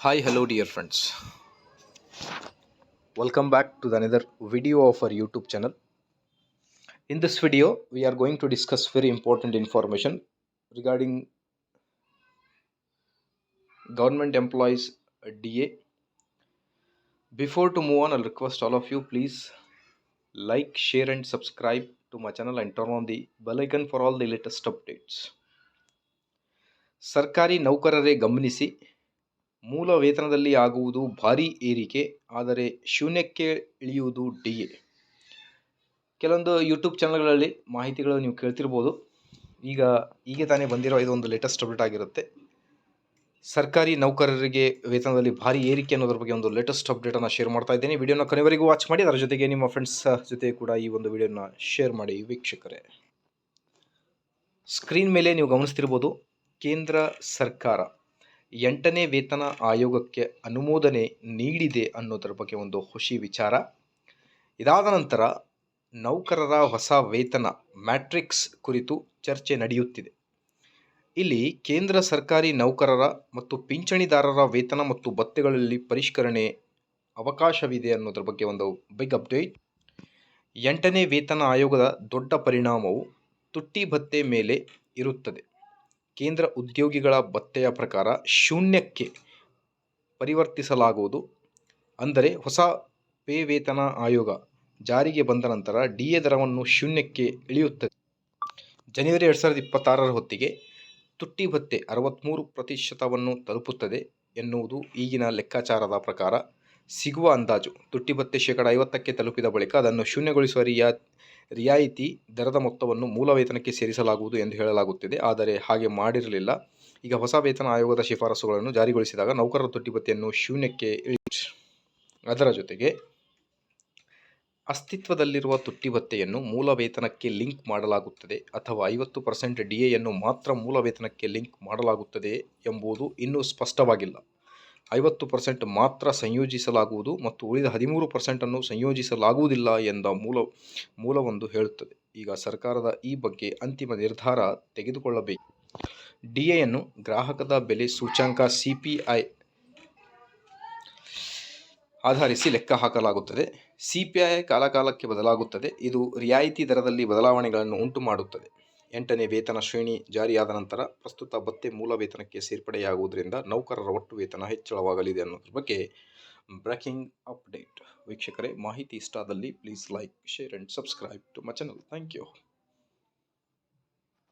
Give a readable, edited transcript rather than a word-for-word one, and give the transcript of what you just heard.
Hi, hello, dear friends. Welcome back to another video of our YouTube channel. In this video, we are going to discuss very important information regarding government employees DA. Before to move on, I'll request all of you please like, share, and subscribe to my channel and turn on the bell icon for all the latest updates. ಸರ್ಕಾರಿ ನೌಕರರೇ ಗಮನಿಸಿ, ಮೂಲ ವೇತನದಲ್ಲಿ ಆಗುವುದು ಭಾರೀ ಏರಿಕೆ, ಆದರೆ ಶೂನ್ಯಕ್ಕೆ ಇಳಿಯುವುದು DA. ಕೆಲವೊಂದು YouTube ಚಾನಲ್ಗಳಲ್ಲಿ ಮಾಹಿತಿಗಳು ನೀವು ಕೇಳ್ತಿರ್ಬೋದು. ಈಗ ತಾನೇ ಬಂದಿರೋ ಇದೊಂದು ಲೇಟೆಸ್ಟ್ ಅಪ್ಡೇಟ್ ಆಗಿರುತ್ತೆ. ಸರ್ಕಾರಿ ನೌಕರರಿಗೆ ವೇತನದಲ್ಲಿ ಭಾರಿ ಏರಿಕೆ ಅನ್ನೋದ್ರ ಬಗ್ಗೆ ಒಂದು ಲೇಟೆಸ್ಟ್ ಅಪ್ಡೇಟನ್ನು ಶೇರ್ ಮಾಡ್ತಾ ಇದ್ದೇನೆ. ವಿಡಿಯೋನ ಕೊನೆವರೆಗೂ ವಾಚ್ ಮಾಡಿ, ಅದರ ಜೊತೆಗೆ ನಿಮ್ಮ ಫ್ರೆಂಡ್ಸ್ ಜೊತೆ ಕೂಡ ಈ ಒಂದು ವಿಡಿಯೋನ ಶೇರ್ ಮಾಡಿ ವೀಕ್ಷಕರೇ. ಸ್ಕ್ರೀನ್ ಮೇಲೆ ನೀವು ಗಮನಿಸ್ತಿರ್ಬೋದು, ಕೇಂದ್ರ ಸರ್ಕಾರ 8ನೇ ವೇತನ ಆಯೋಗಕ್ಕೆ ಅನುಮೋದನೆ ನೀಡಿದೆ ಅನ್ನೋದ್ರ ಬಗ್ಗೆ ಒಂದು ಖುಷಿ ವಿಚಾರ. ಇದಾದ ನಂತರ ನೌಕರರ ಹೊಸ ವೇತನ ಮ್ಯಾಟ್ರಿಕ್ಸ್ ಕುರಿತು ಚರ್ಚೆ ನಡೆಯುತ್ತಿದೆ. ಇಲ್ಲಿ ಕೇಂದ್ರ ಸರ್ಕಾರಿ ನೌಕರರ ಮತ್ತು ಪಿಂಚಣಿದಾರರ ವೇತನ ಮತ್ತು ಭತ್ಯೆಗಳಲ್ಲಿ ಪರಿಷ್ಕರಣೆ ಅವಕಾಶವಿದೆ ಅನ್ನೋದ್ರ ಬಗ್ಗೆ ಒಂದು ಬಿಗ್ ಅಪ್ಡೇಟ್. 8ನೇ ವೇತನ ಆಯೋಗದ ದೊಡ್ಡ ಪರಿಣಾಮವು ತುಟ್ಟಿ ಭತ್ಯೆ ಮೇಲೆ ಇರುತ್ತದೆ. ಕೇಂದ್ರ ಉದ್ಯೋಗಿಗಳ ಭತ್ಯೆಯ ಪ್ರಕಾರ ಶೂನ್ಯಕ್ಕೆ ಪರಿವರ್ತಿಸಲಾಗುವುದು. ಅಂದರೆ ಹೊಸ ಪೇ ವೇತನ ಆಯೋಗ ಜಾರಿಗೆ ಬಂದ ನಂತರ DA ದರವನ್ನು ಶೂನ್ಯಕ್ಕೆ ಇಳಿಯುತ್ತದೆ. ಜನವರಿ 2026ರ ಹೊತ್ತಿಗೆ ತುಟ್ಟಿ ಭತ್ಯೆ 63% ತಲುಪುತ್ತದೆ ಎನ್ನುವುದು ಈಗಿನ ಲೆಕ್ಕಾಚಾರದ ಪ್ರಕಾರ ಸಿಗುವ ಅಂದಾಜು. ತುಟ್ಟಿ ಭತ್ಯೆ 50% ತಲುಪಿದ ಬಳಿಕ ಅದನ್ನು ಶೂನ್ಯಗೊಳಿಸುವ ರಿಯಾಯಿತಿ ದರದ ಮೊತ್ತವನ್ನು ಮೂಲ ವೇತನಕ್ಕೆ ಸೇರಿಸಲಾಗುವುದು ಎಂದು ಹೇಳಲಾಗುತ್ತಿದೆ. ಆದರೆ ಹಾಗೆ ಮಾಡಿರಲಿಲ್ಲ. ಈಗ ಹೊಸ ವೇತನ ಆಯೋಗದ ಶಿಫಾರಸುಗಳನ್ನು ಜಾರಿಗೊಳಿಸಿದಾಗ ನೌಕರರ ತುಟ್ಟಿ ಭತ್ಯೆಯನ್ನು ಶೂನ್ಯಕ್ಕೆ ಅದರ ಜೊತೆಗೆ ಅಸ್ತಿತ್ವದಲ್ಲಿರುವ ತುಟ್ಟಿ ಭತ್ಯೆಯನ್ನು ಮೂಲ ವೇತನಕ್ಕೆ ಲಿಂಕ್ ಮಾಡಲಾಗುತ್ತದೆ ಅಥವಾ 50% DAಯನ್ನು ಮಾತ್ರ ಮೂಲ ವೇತನಕ್ಕೆ ಲಿಂಕ್ ಮಾಡಲಾಗುತ್ತದೆ ಎಂಬುದು ಇನ್ನೂ ಸ್ಪಷ್ಟವಾಗಿಲ್ಲ. 50% ಮಾತ್ರ ಸಂಯೋಜಿಸಲಾಗುವುದು ಮತ್ತು ಉಳಿದ 13% ಸಂಯೋಜಿಸಲಾಗುವುದಿಲ್ಲ ಎಂದ ಮೂಲವೊಂದು ಹೇಳುತ್ತದೆ. ಈಗ ಸರ್ಕಾರದ ಈ ಬಗ್ಗೆ ಅಂತಿಮ ನಿರ್ಧಾರ ತೆಗೆದುಕೊಳ್ಳಬೇಕು. DAಯನ್ನು ಗ್ರಾಹಕದ ಬೆಲೆ ಸೂಚ್ಯಂಕ CPI ಆಧರಿಸಿ ಲೆಕ್ಕ ಹಾಕಲಾಗುತ್ತದೆ. CPI ಕಾಲಕಾಲಕ್ಕೆ ಬದಲಾಗುತ್ತದೆ. ಇದು ರಿಯಾಯಿತಿ ದರದಲ್ಲಿ ಬದಲಾವಣೆಗಳನ್ನು ಉಂಟು ಮಾಡುತ್ತದೆ. 8ನೇ ವೇತನ ಶ್ರೇಣಿ ಜಾರಿಯಾದ ನಂತರ ಪ್ರಸ್ತುತ ಭತ್ಯೆ ಮೂಲ ವೇತನಕ್ಕೆ ಸೇರ್ಪಡೆಯಾಗುವುದರಿಂದ ನೌಕರರ ಒಟ್ಟು ವೇತನ ಹೆಚ್ಚಳವಾಗಲಿದೆ ಅನ್ನೋದ್ರ ಬಗ್ಗೆ ಬ್ರೇಕಿಂಗ್ ಅಪ್ಡೇಟ್. ವೀಕ್ಷಕರೇ, ಮಾಹಿತಿ ಇಷ್ಟ ಆದಲ್ಲಿ please like, share and subscribe to my channel. Thank you.